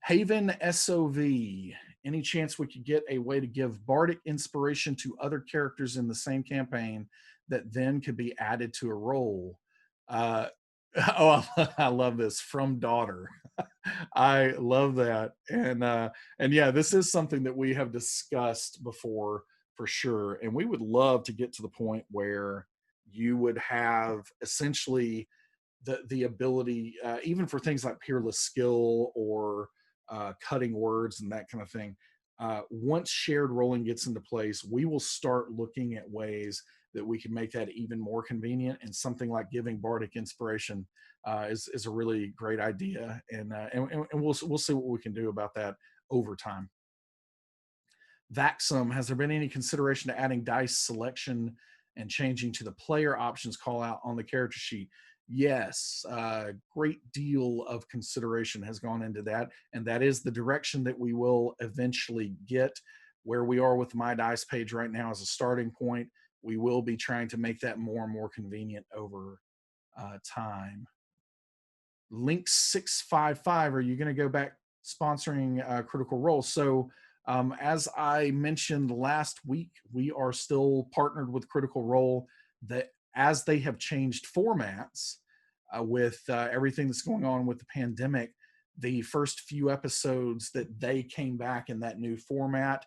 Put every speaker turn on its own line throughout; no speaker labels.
Haven SOV. Any chance we could get a way to give bardic inspiration to other characters in the same campaign that then could be added to a role? Uh, oh, I love this from daughter. I love that, and yeah, this is something that we have discussed before for sure, and we would love to get to the point where you would have essentially the ability, even for things like peerless skill or cutting words and that kind of thing. Once shared rolling gets into place, we will start looking at ways that we can make that even more convenient. And something like giving bardic inspiration is a really great idea, and we'll see what we can do about that over time. Vaxum, has there been any consideration to adding dice selection and changing to the player options call out on the character sheet? Yes, great deal of consideration has gone into that, and that is the direction that we will eventually get. Where we are with the My Dice page right now as a starting point, we will be trying to make that more and more convenient over time. Link 655, are you going to go back sponsoring Critical Role? So, as I mentioned last week, we are still partnered with Critical Role. That as they have changed formats with everything that's going on with the pandemic, the first few episodes that they came back in that new format,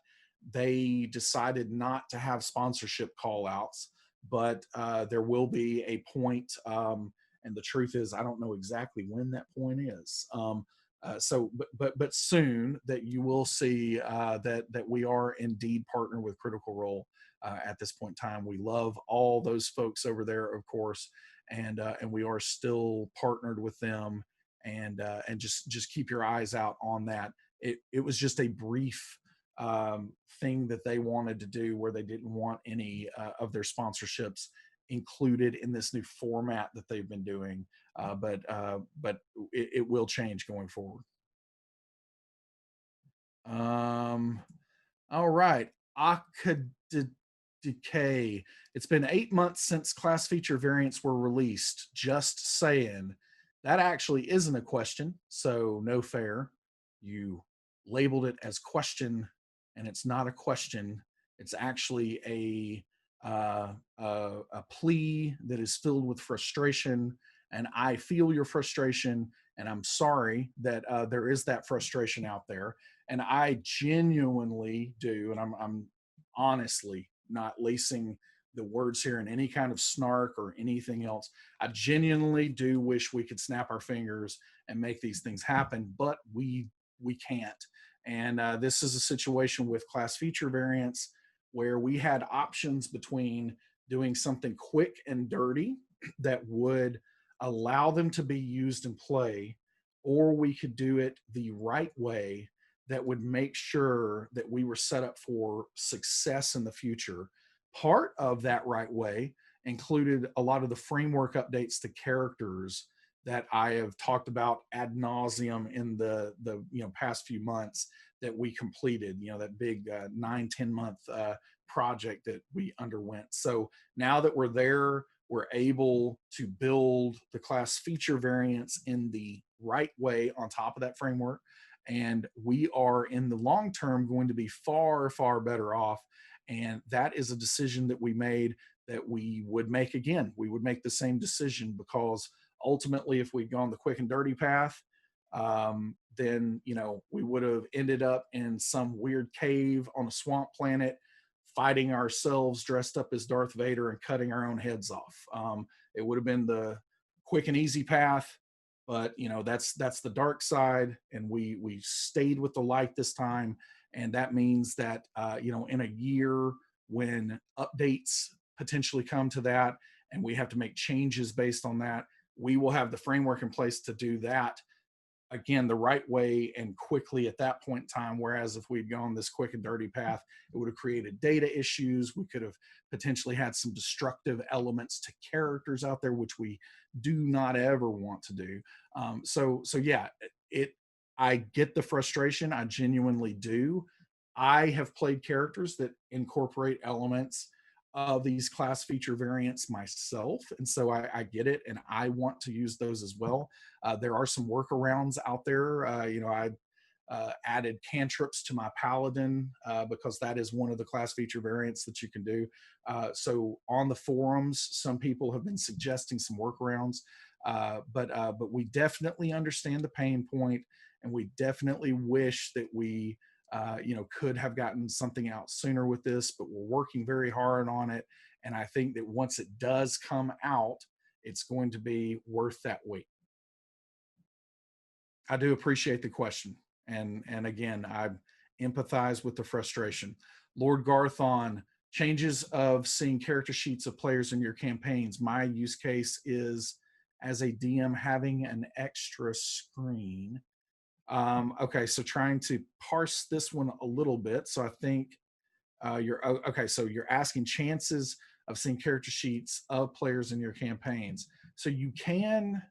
they decided not to have sponsorship call outs, but there will be a point. And the truth is, I don't know exactly when that point is. But soon that you will see that we are indeed partnered with Critical Role at this point in time. We love all those folks over there, of course, and we are still partnered with them. And just keep your eyes out on that. It was just a brief thing that they wanted to do where they didn't want any of their sponsorships included in this new format that they've been doing. But it will change going forward. Um, all right. Decay. It's been 8 months since class feature variants were released. Just saying. That actually isn't a question, so no fair. You labeled it as question, and it's not a question. It's actually a plea that is filled with frustration, and I feel your frustration, and I'm sorry that there is that frustration out there, and I genuinely do, and I'm honestly not lacing the words here in any kind of snark or anything else. I genuinely do wish we could snap our fingers and make these things happen, but we can't. And this is a situation with class feature variants where we had options between doing something quick and dirty that would allow them to be used in play, or we could do it the right way that would make sure that we were set up for success in the future. Part of that right way included a lot of the framework updates to characters that I have talked about ad nauseum in the past few months that we completed. That big 9-10 month project that we underwent. So now that we're there, we're able to build the class feature variants in the right way on top of that framework, and we are in the long term going to be far better off. And that is a decision that we made that we would make again. We would make the same decision because ultimately, if we'd gone the quick and dirty path, then we would have ended up in some weird cave on a swamp planet, fighting ourselves dressed up as Darth Vader and cutting our own heads off. It would have been the quick and easy path, but that's the dark side, and we stayed with the light this time, and that means that in a year when updates potentially come to that, and we have to make changes based on that, we will have the framework in place to do that again the right way and quickly at that point in time. Whereas if we'd gone this quick and dirty path, it would have created data issues. We could have potentially had some destructive elements to characters out there, which we do not ever want to do. So yeah, it I get the frustration. I genuinely do. I have played characters that incorporate elements of these class feature variants myself, and so I get it, and I want to use those as well. There are some workarounds out there. added cantrips to my paladin because that is one of the class feature variants that you can do. So on the forums, some people have been suggesting some workarounds, but we definitely understand the pain point, and we definitely wish that we could have gotten something out sooner with this, but we're working very hard on it. And I think that once it does come out, it's going to be worth that wait. I do appreciate the question. And again, I empathize with the frustration. Lord Garthon, changes of seeing character sheets of players in your campaigns. My use case is as a DM having an extra screen. Okay, so trying to parse this one a little bit. So I think okay. So you're asking chances of seeing character sheets of players in your campaigns. So you can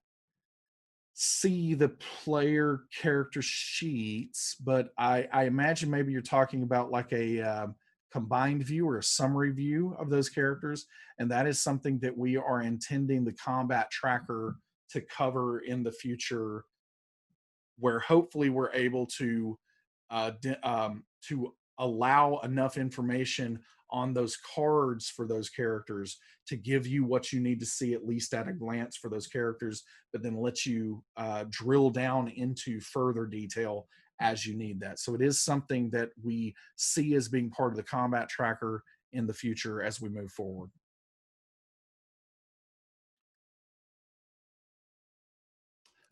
see the player character sheets, but I imagine maybe you're talking about like a combined view or a summary view of those characters, and that is something that we are intending the combat tracker to cover in the future, where hopefully we're able to allow enough information on those cards for those characters to give you what you need to see at least at a glance for those characters, but then let you drill down into further detail as you need that. So it is something that we see as being part of the combat tracker in the future as we move forward.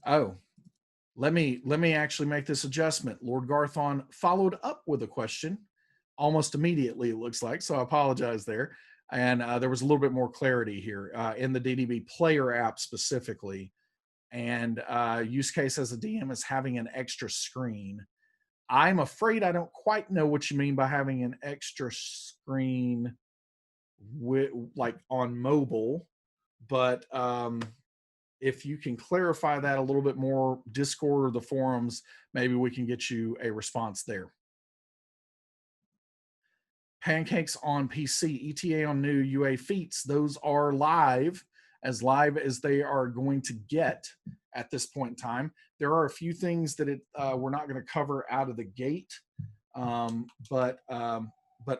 Oh, let me actually make this adjustment. Lord Garthon followed up with a question almost immediately, it looks like. So I apologize there. And there was a little bit more clarity here in the DDB player app specifically. And use case as a DM is having an extra screen. I'm afraid I don't quite know what you mean by having an extra screen like on mobile, but if you can clarify that a little bit more, Discord or the forums, maybe we can get you a response there. Pancakes on PC, ETA on new UA feats, those are live as they are going to get at this point in time. There are a few things that we're not going to cover out of the gate, but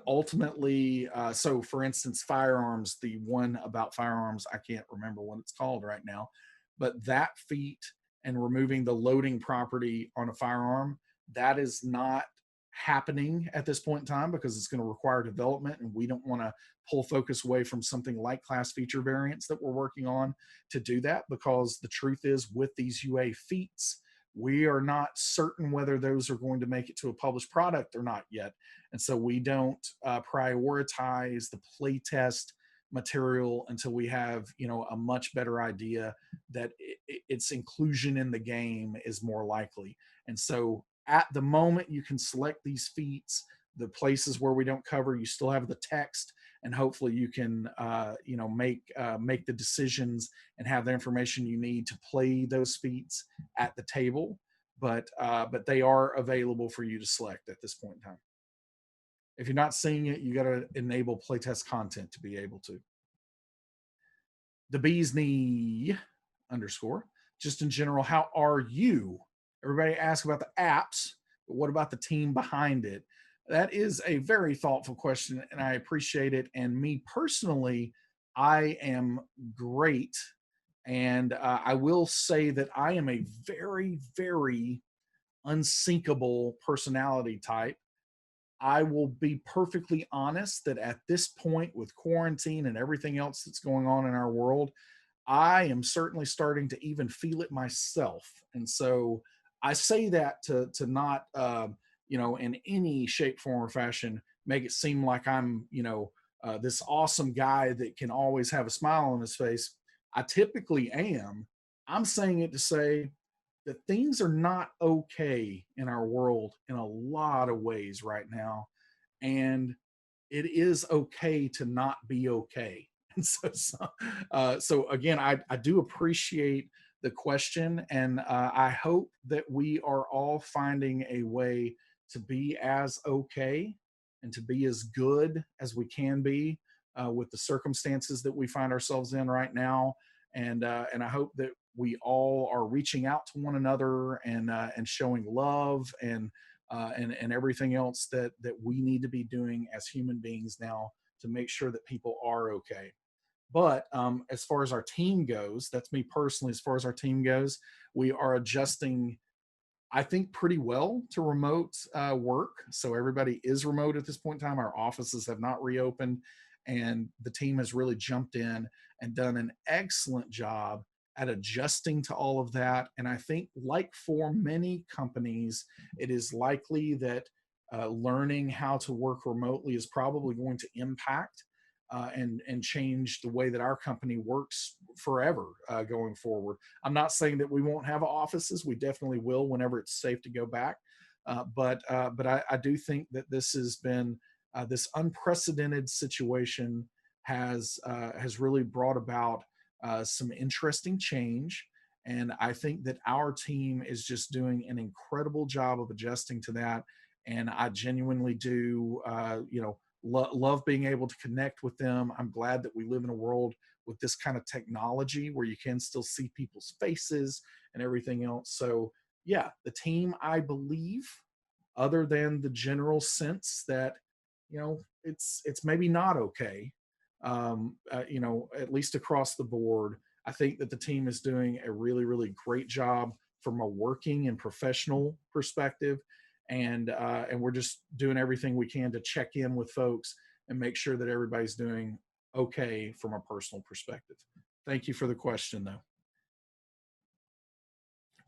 ultimately, so for instance, firearms, the one about firearms, I can't remember what it's called right now, but that feat and removing the loading property on a firearm, that is not happening at this point in time because it's going to require development, and we don't want to pull focus away from something like class feature variants that we're working on to do that, because the truth is with these UA feats, we are not certain whether those are going to make it to a published product or not yet. And so we don't prioritize the playtest material until we have a much better idea that its inclusion in the game is more likely. And so at the moment, you can select these feats. The places where we don't cover, you still have the text, and hopefully you can make the decisions and have the information you need to play those feats at the table. But they are available for you to select at this point in time. If you're not seeing it, you got to enable playtest content to be able to. The bee's knee _. Just in general, how are you? Everybody asks about the apps, but what about the team behind it? That is a very thoughtful question, and I appreciate it. And me personally, I am great. And I will say that I am a very, very unsinkable personality type. I will be perfectly honest that at this point, with quarantine and everything else that's going on in our world, I am certainly starting to even feel it myself. And so I say that to not, in any shape, form, or fashion, make it seem like I'm, this awesome guy that can always have a smile on his face. I typically am. I'm saying it to say that things are not okay in our world in a lot of ways right now. And it is okay to not be okay. And so again, I do appreciate the question, and I hope that we are all finding a way to be as okay and to be as good as we can be with the circumstances that we find ourselves in right now. And I hope that we all are reaching out to one another and showing love and everything else that we need to be doing as human beings now to make sure that people are okay. But as far as our team goes, that's me personally. As far as our team goes, we are adjusting, I think, pretty well to remote work. So everybody is remote at this point in time. Our offices have not reopened, and the team has really jumped in and done an excellent job at adjusting to all of that. And I think, like for many companies, it is likely that learning how to work remotely is probably going to impact and change the way that our company works forever going forward. I'm not saying that we won't have offices. We definitely will whenever it's safe to go back. But I do think that this has been this unprecedented situation has really brought about some interesting change. And I think that our team is just doing an incredible job of adjusting to that. And I genuinely do, love being able to connect with them. I'm glad that we live in a world with this kind of technology where you can still see people's faces and everything else. So, yeah, the team, I believe, other than the general sense that, it's maybe not okay, at least across the board. I think that the team is doing a really, really great job from a working and professional perspective, and we're just doing everything we can to check in with folks and make sure that everybody's doing okay from a personal perspective. Thank you for the question, though.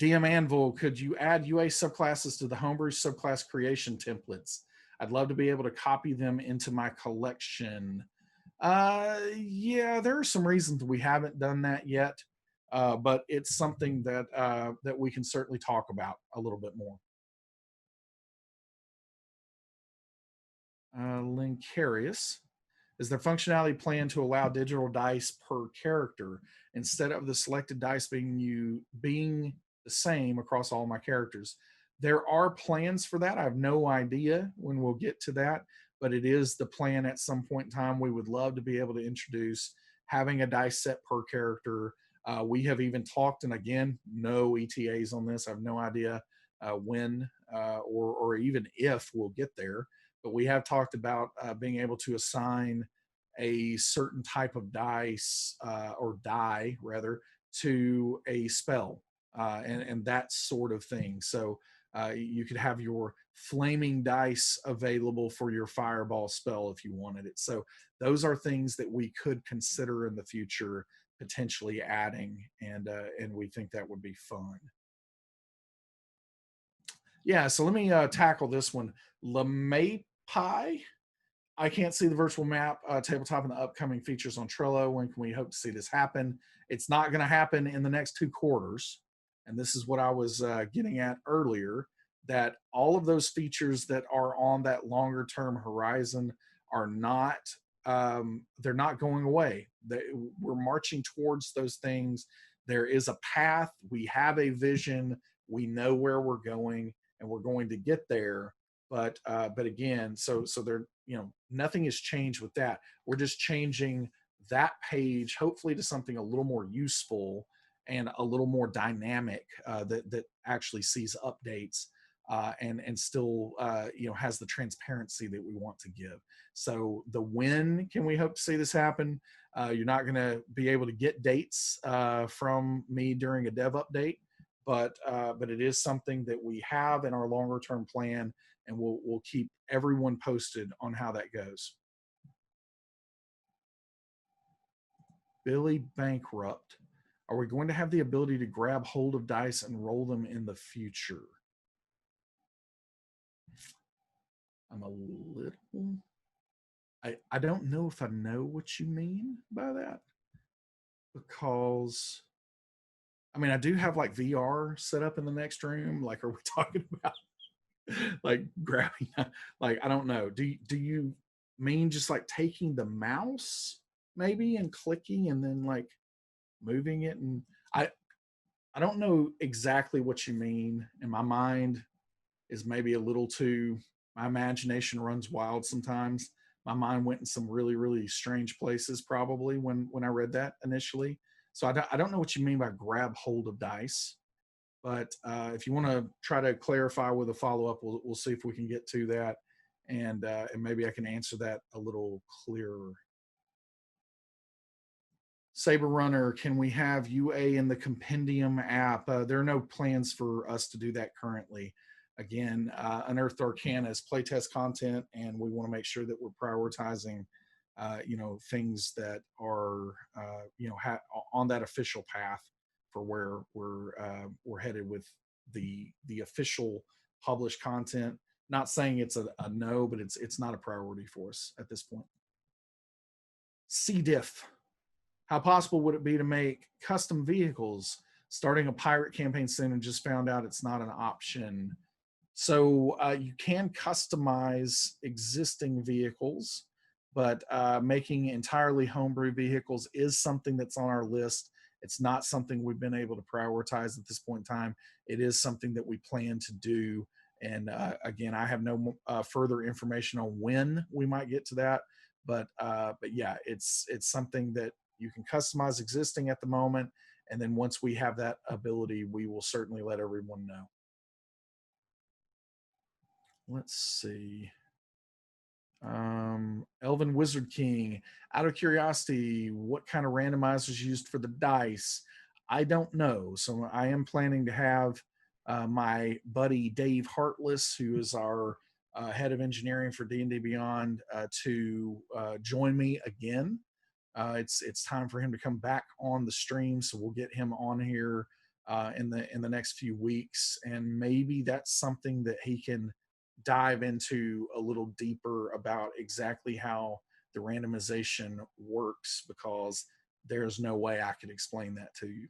DM Anvil, could you add UA subclasses to the Homebrew subclass creation templates? I'd love to be able to copy them into my collection. Yeah, there are some reasons we haven't done that yet, but it's something that we can certainly talk about a little bit more. Lincarius, is there functionality planned to allow digital dice per character instead of the selected dice being the same across all my characters? There are plans for that. I have no idea when we'll get to that, but it is the plan at some point in time. We would love to be able to introduce having a dice set per character. We have even talked, and again, no ETAs on this. I have no idea when or even if we'll get there, but we have talked about being able to assign a certain type of dice or die rather to a spell and that sort of thing. So you could have your flaming dice available for your fireball spell if you wanted it. So those are things that we could consider in the future potentially adding, and we think that would be fun. Yeah, so let me tackle this one. LeMay Pie. I can't see the virtual map tabletop and the upcoming features on Trello. When can we hope to see this happen? It's not going to happen in the next 2 quarters. And this is what I was getting at earlier, that all of those features that are on that longer term horizon are not, they're not going away. We're marching towards those things. There is a path. We have a vision. We know where we're going, and we're going to get there. But again, so there, nothing has changed with that. We're just changing that page, hopefully, to something a little more useful and a little more dynamic that actually sees updates and still has the transparency that we want to give. So when can we hope to see this happen? You're not going to be able to get dates from me during a dev update, but it is something that we have in our longer term plan, and we'll keep everyone posted on how that goes. Billy Bankrupt, are we going to have the ability to grab hold of dice and roll them in the future? I'm a little, I don't know if I know what you mean by that, because I do have like VR set up in the next room. Like, are we talking about like grabbing, like, I don't know. Do you mean just like taking the mouse maybe and clicking and then like moving it? And I don't know exactly what you mean. And my mind is maybe a little too, my imagination runs wild sometimes. My mind went in some really, really strange places probably when I read that initially. So I don't know what you mean by grab hold of dice, but if you want to try to clarify with a follow up, we'll see if we can get to that, and maybe I can answer that a little clearer. Saber Runner, can we have UA in the Compendium app? There are no plans for us to do that currently. Again, Unearthed Arcana is playtest content, and we want to make sure that we're prioritizing, things that are, on that official path for where we're headed with the official published content. Not saying it's a no, but it's not a priority for us at this point. C diff. How possible would it be to make custom vehicles? Starting a pirate campaign soon and just found out it's not an option. So you can customize existing vehicles, but making entirely homebrew vehicles is something that's on our list. It's not something we've been able to prioritize at this point in time. It is something that we plan to do. And again, I have no further information on when we might get to that. But yeah, it's something that you can customize existing at the moment. And then once we have that ability, we will certainly let everyone know. Let's see. Elven Wizard King, out of curiosity, what kind of randomizers used for the dice? I don't know. So I am planning to have my buddy Dave Hartless, who is our head of engineering for D&D Beyond, to join me again. It's time for him to come back on the stream, so we'll get him on here in the next few weeks, and maybe that's something that he can dive into a little deeper about exactly how the randomization works, because there's no way I could explain that to you.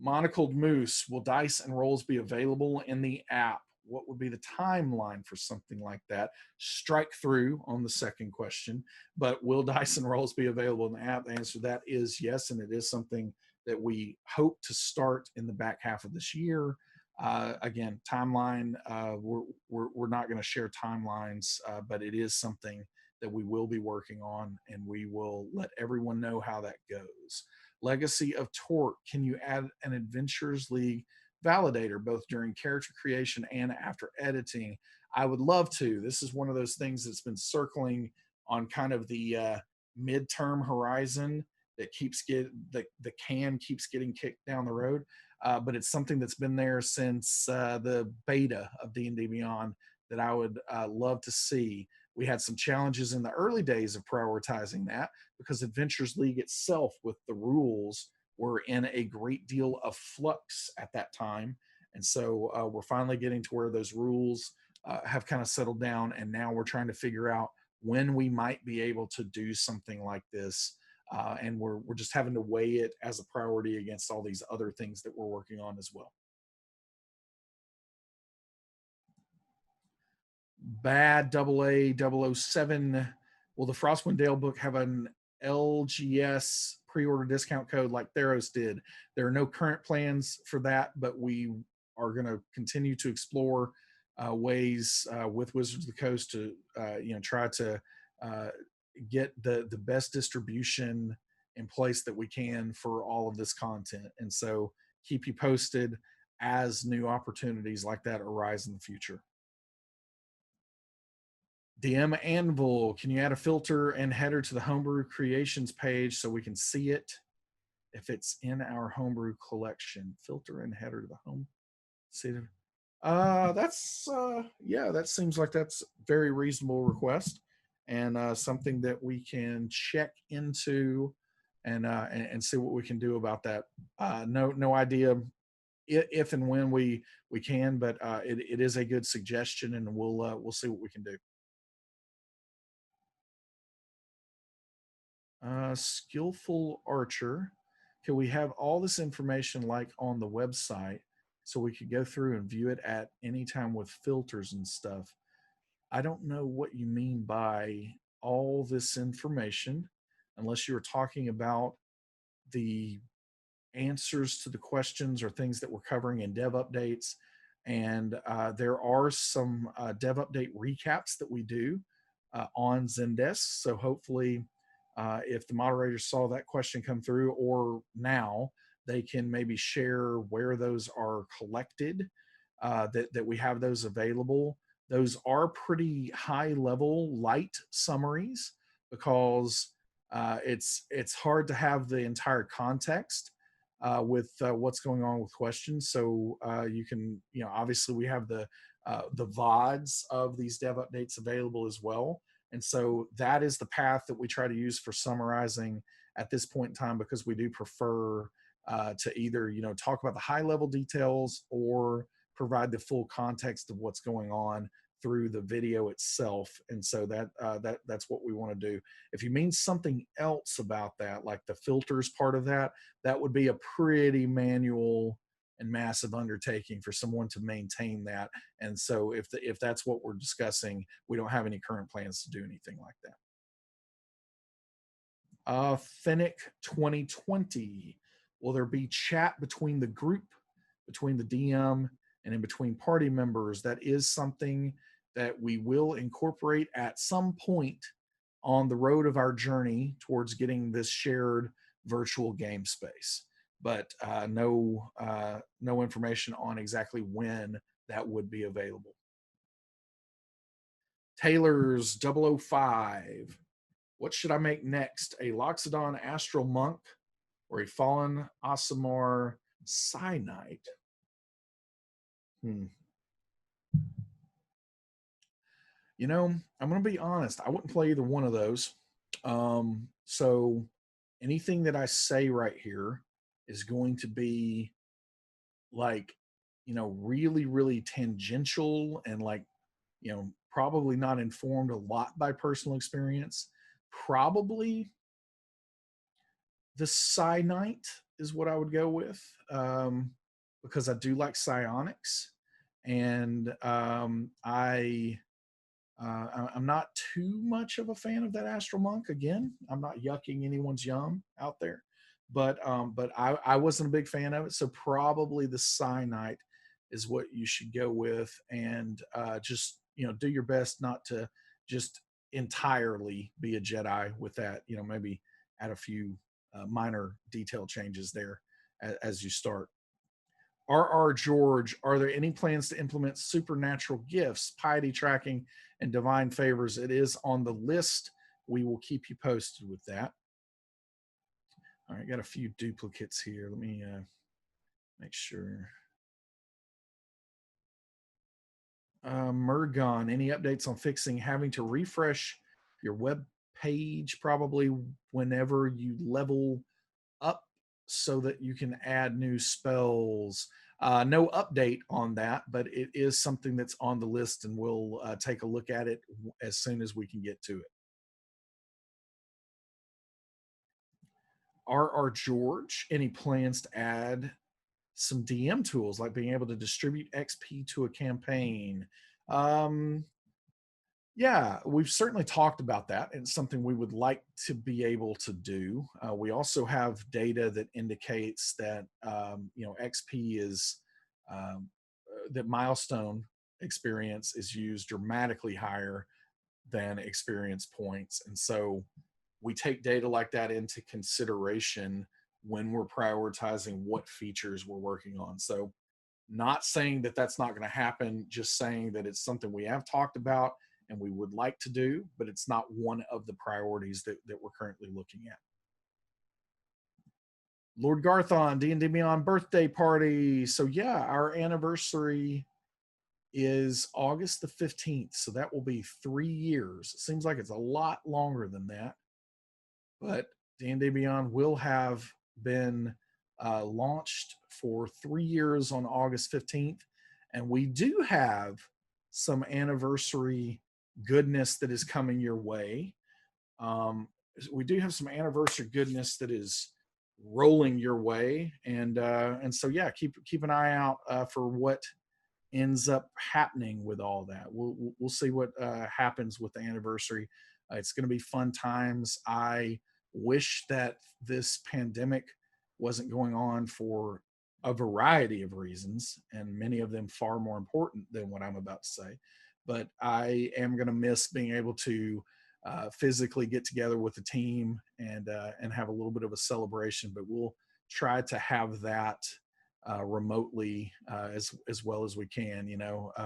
Monocled Moose, will dice and rolls be available in the app? What would be the timeline for something like that? Strike through on the second question, but will dice and rolls be available in the app? The answer to that is yes, and it is something that we hope to start in the back half of this year. Again, timeline, we're not going to share timelines, but it is something that we will be working on, and we will let everyone know how that goes. Legacy of Torque, can you add an Adventures League validator both during character creation and after editing? I would love to. This is one of those things that's been circling on kind of the midterm horizon that keeps the can keeps getting kicked down the road. But it's something that's been there since the beta of D&D Beyond that I would love to see. We had some challenges in the early days of prioritizing that because Adventures League itself with the rules were in a great deal of flux at that time. And so we're finally getting to where those rules have kind of settled down. And now we're trying to figure out when we might be able to do something like this. And we're just having to weigh it as a priority against all these other things that we're working on as well. Bad AA007. Will the Frostwind Dale book have an LGS pre-order discount code like Theros did? There are no current plans for that, but we are going to continue to explore ways with Wizards of the Coast to try to get the best distribution in place that we can for all of this content. And so keep you posted as new opportunities like that arise in the future. DM Anvil, can you add a filter and header to the Homebrew Creations page so we can see it if it's in our Homebrew collection? Filter and header to the home. See it? That seems like that's a very reasonable request, and something that we can check into and see what we can do about that. No idea if and when we can, but it is a good suggestion, and we'll see what we can do. Skillful Archer, can we have all this information like on the website so we could go through and view it at any time with filters and stuff? I don't know what you mean by all this information, unless you were talking about the answers to the questions or things that we're covering in dev updates. And there are some dev update recaps that we do on Zendesk. So hopefully if the moderators saw that question come through, or now they can maybe share where those are collected, that we have those available. Those are pretty high level, light summaries because it's hard to have the entire context with what's going on with questions. So you can, obviously we have the VODs of these dev updates available as well. And so that is the path that we try to use for summarizing at this point in time, because we do prefer to either, talk about the high level details or provide the full context of what's going on through the video itself. And so that's what we want to do. If you mean something else about that, like the filters part of that, that would be a pretty manual and massive undertaking for someone to maintain that. And so if that's what we're discussing, we don't have any current plans to do anything like that. Fennec 2020. Will there be chat between the group, between the DM, and in between party members? That is something that we will incorporate at some point on the road of our journey towards getting this shared virtual game space. But no information on exactly when that would be available. Taylor's 005. What should I make next? A Loxodon Astral Monk or a Fallen Aasimar Psy Knight? I'm going to be honest. I wouldn't play either one of those. So anything that I say right here is going to be like, really, really tangential and like, probably not informed a lot by personal experience. Probably the Psy Knight is what I would go with, because I do like psionics, and I'm not too much of a fan of that Astral Monk. Again, I'm not yucking anyone's yum out there, but I wasn't a big fan of it. So probably the Psy Knight is what you should go with, and just do your best not to just entirely be a Jedi with that. Maybe add a few minor detail changes there as you start. R.R. George, are there any plans to implement supernatural gifts, piety tracking, and divine favors? It is on the list. We will keep you posted with that. All right, got a few duplicates here. Let me make sure. Mergon, any updates on fixing having to refresh your web page probably whenever you level up so that you can add new spells? No update on that, but it is something that's on the list, and we'll take a look at it as soon as we can get to it. R.R. George, any plans to add some DM tools like being able to distribute XP to a campaign? Yeah, we've certainly talked about that. It's something we would like to be able to do. We also have data that indicates that XP is that milestone experience is used dramatically higher than experience points, and so we take data like that into consideration when we're prioritizing what features we're working on. So, not saying that that's not going to happen, just saying that it's something we have talked about and we would like to do, but it's not one of the priorities that we're currently looking at. Lord Garthon, D&D Beyond birthday party. So yeah, our anniversary is August the 15th. So that will be 3 years. It seems like it's a lot longer than that, but D&D Beyond will have been launched for 3 years on August 15th. And we do have some anniversary goodness that is coming your way. We do have some anniversary goodness that is rolling your way, and so yeah, keep an eye out for what ends up happening with all that. We'll see what happens with the anniversary. It's going to be fun times. I wish that this pandemic wasn't going on for a variety of reasons, and many of them far more important than what I'm about to say. But I am going to miss being able to physically get together with the team and have a little bit of a celebration. But we'll try to have that remotely as well as we can.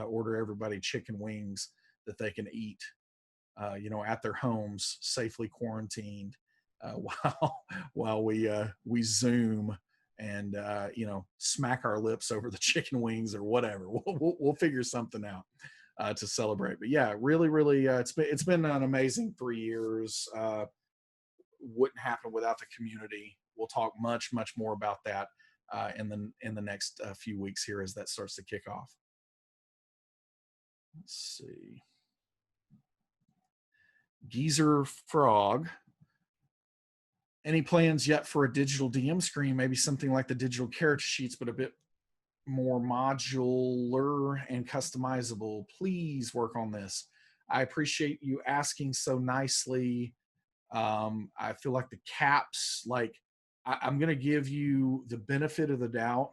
Order everybody chicken wings that they can eat, at their homes, safely quarantined, while we Zoom and smack our lips over the chicken wings or whatever. We'll figure something out to celebrate. But yeah, really, really, it's been an amazing 3 years. Wouldn't happen without the community. We'll talk much, much more about that in the next few weeks here as that starts to kick off. Let's see. Geezer Frog. Any plans yet for a digital DM screen? Maybe something like the digital character sheets, but a bit more modular and customizable. Please work on this. I appreciate you asking so nicely. I feel like the caps, like I'm going to give you the benefit of the doubt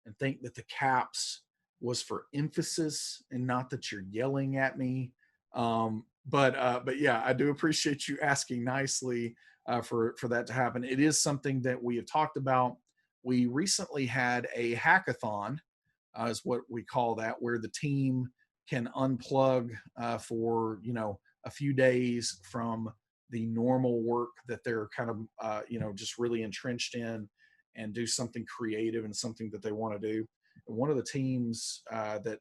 and think that the caps was for emphasis and not that you're yelling at me. But yeah, I do appreciate you asking nicely for that to happen. It is something that we have talked about. We recently had a hackathon, is what we call that, where the team can unplug for a few days from the normal work that they're kind of just really entrenched in, and do something creative and something that they want to do. And one of the teams that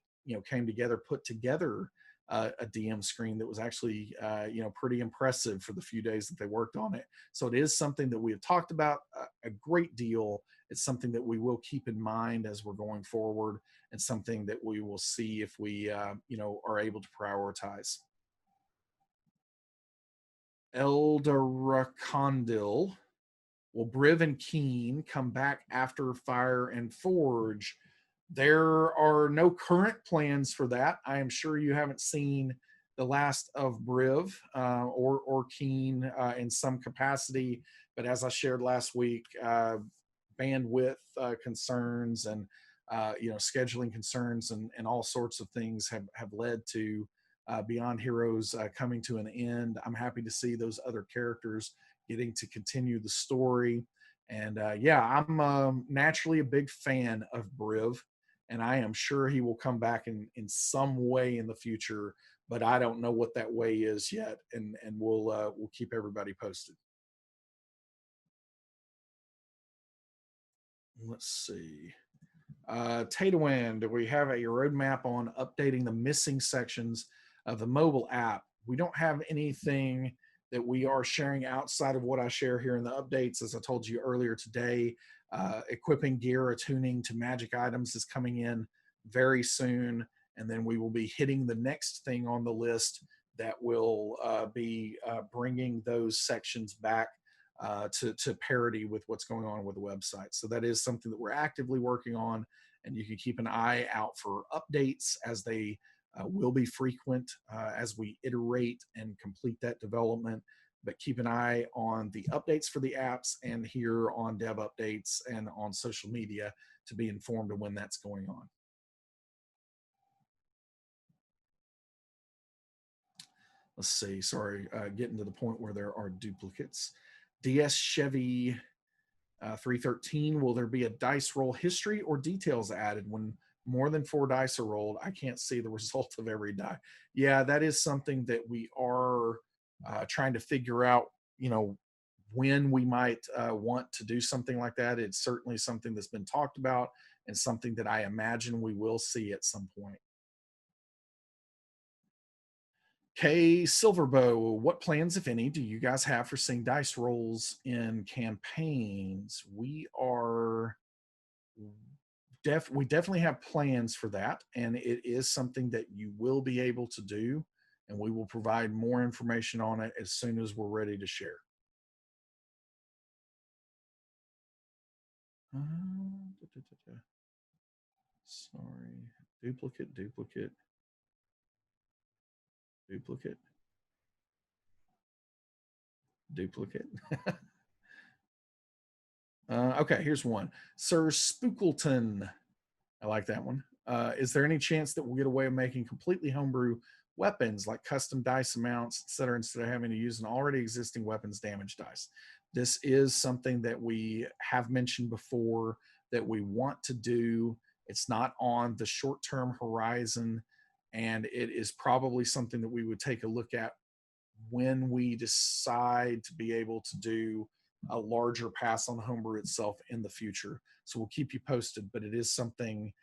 came together put together a DM screen that was actually pretty impressive for the few days that they worked on it. So it is something that we have talked about a great deal. It's something that we will keep in mind as we're going forward, and something that we will see if we are able to prioritize. Eldaracondil. Will Briv and Keen come back after Fire and Forge? There are no current plans for that. I am sure you haven't seen the last of Briv or Keen in some capacity, but as I shared last week, bandwidth concerns and scheduling concerns and all sorts of things have led to Beyond Heroes coming to an end. I'm happy to see those other characters getting to continue the story. And yeah, I'm naturally a big fan of Briv, and I am sure he will come back in some way in the future, but I don't know what that way is yet, and we'll keep everybody posted. Let's see. Tatawin, do we have a roadmap on updating the missing sections of the mobile app? We don't have anything that we are sharing outside of what I share here in the updates. As I told you earlier today, equipping gear, attuning to magic items is coming in very soon. And then we will be hitting the next thing on the list that will be bringing those sections back to parity with what's going on with the website. So that is something that we're actively working on, and you can keep an eye out for updates as they will be frequent as we iterate and complete that development. But keep an eye on the updates for the apps and here on Dev Updates and on social media to be informed of when that's going on. Let's see, sorry, getting to the point where there are duplicates. DS Chevy 313, will there be a dice roll history or details added when more than 4 dice are rolled? I can't see the result of every die. Yeah, that is something that we are trying to figure out, when we might want to do something like that. It's certainly something that's been talked about and something that I imagine we will see at some point. K Silverbow, what plans, if any, do you guys have for seeing dice rolls in campaigns? We definitely have plans for that, and it is something that you will be able to do, and we will provide more information on it as soon as we're ready to share. Sorry, duplicate, duplicate. Okay, here's one. Sir Spookleton. I like that one. Is there any chance that we'll get a way of making completely homebrew weapons like custom dice amounts, etc., instead of having to use an already existing weapons damage dice? This is something that we have mentioned before that we want to do. It's not on the short term horizon, and it is probably something that we would take a look at when we decide to be able to do a larger pass on homebrew itself in the future. So we'll keep you posted, but it is something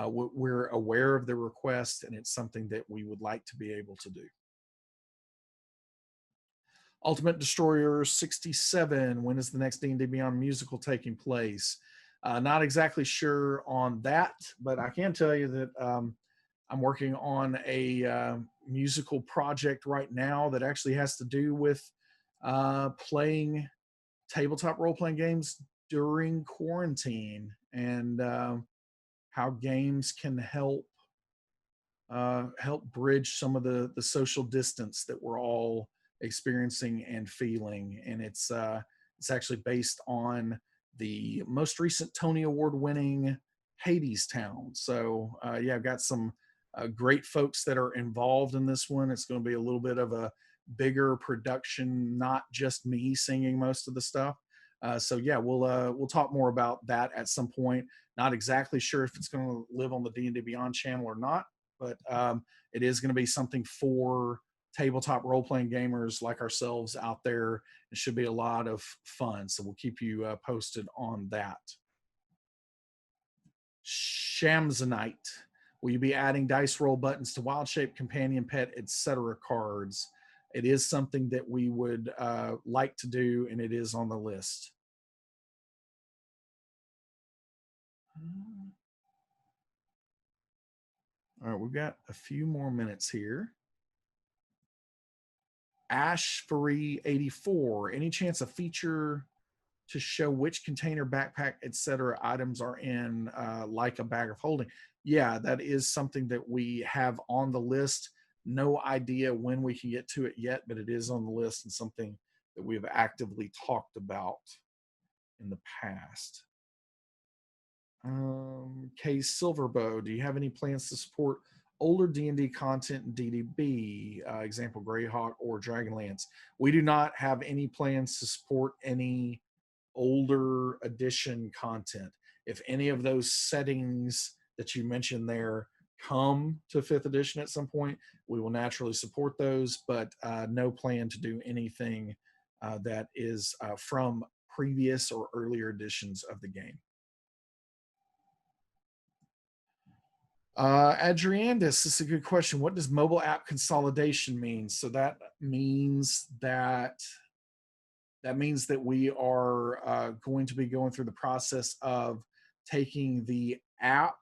we're aware of the request, and it's something that we would like to be able to do. Ultimate Destroyer 67. When is the next D&D Beyond musical taking place? Not exactly sure on that, but I can tell you that I'm working on a musical project right now that actually has to do with playing tabletop role-playing games during quarantine, and how games can help bridge some of the social distance that we're all experiencing and feeling. And it's actually based on the most recent Tony Award winning Hades Town. So yeah, I've got some great folks that are involved in this one. It's going to be a little bit of a bigger production, not just me singing most of the stuff. So yeah, we'll talk more about that at some point. Not exactly sure if it's going to live on the D&D Beyond channel or not, but it is going to be something for tabletop role-playing gamers like ourselves out there. It should be a lot of fun, so we'll keep you posted on that. Shamsonite, will you be adding dice roll buttons to wild shape, companion, pet, etc. cards? It is something that we would like to do, and it is on the list. All right, we've got a few more minutes here. Ashfree84, any chance a feature to show which container, backpack, etc. items are in, like a bag of holding? Yeah, that is something that we have on the list. No idea when we can get to it yet, but it is on the list and something that we have actively talked about in the past. Case Silverbow, do you have any plans to support older D&D content in DDB, example Greyhawk or Dragonlance? We do not have any plans to support any older edition content. If any of those settings that you mentioned there come to 5th edition at some point, we will naturally support those, but no plan to do anything that is from previous or earlier editions of the game. Adriandis, this is a good question. What does mobile app consolidation mean? So that means that we are going to be going through the process of taking the app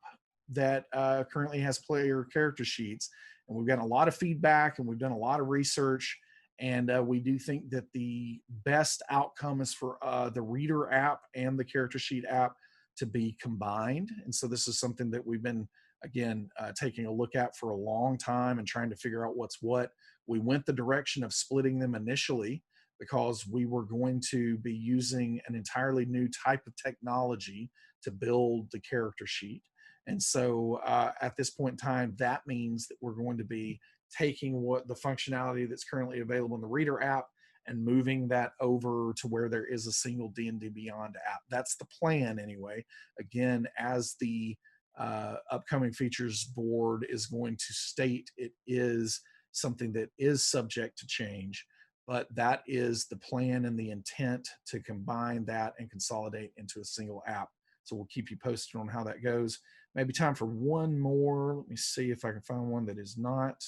that currently has player character sheets, and we've gotten a lot of feedback and we've done a lot of research, and we do think that the best outcome is for the reader app and the character sheet app to be combined. And so this is something that we've been, again, taking a look at for a long time and trying to figure out what's what. We went the direction of splitting them initially because we were going to be using an entirely new type of technology to build the character sheet. And so at this point in time, that means that we're going to be taking what the functionality that's currently available in the Reader app and moving that over to where there is a single D&D Beyond app. That's the plan anyway. Again, as the upcoming features board is going to state, it is something that is subject to change, but that is the plan and the intent, to combine that and consolidate into a single app. So we'll keep you posted on how that goes. Maybe time for one more. Let me see if I can find one that is not.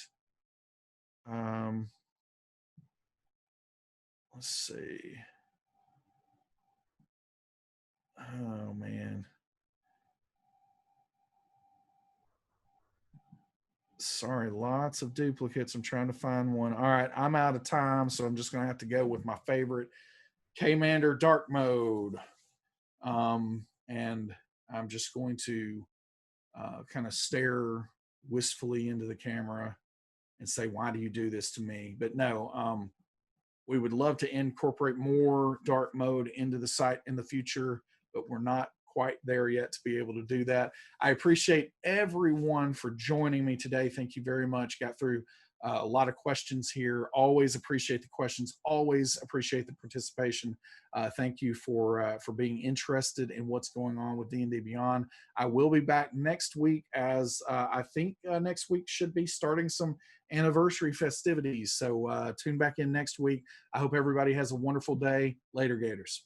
Let's see. Oh man. Sorry, lots of duplicates. I'm trying to find one. All right, I'm out of time, so I'm just going to have to go with my favorite, Kmander Dark Mode. And I'm just going to kind of stare wistfully into the camera and say, why do you do this to me? But no, we would love to incorporate more dark mode into the site in the future, but we're not quite there yet to be able to do that. I appreciate everyone for joining me today. Thank you very much. Got through a lot of questions here. Always appreciate the questions. Always appreciate the participation. Thank you for being interested in what's going on with D&D Beyond. I will be back next week, as I think next week should be starting some anniversary festivities. So tune back in next week. I hope everybody has a wonderful day. Later, Gators.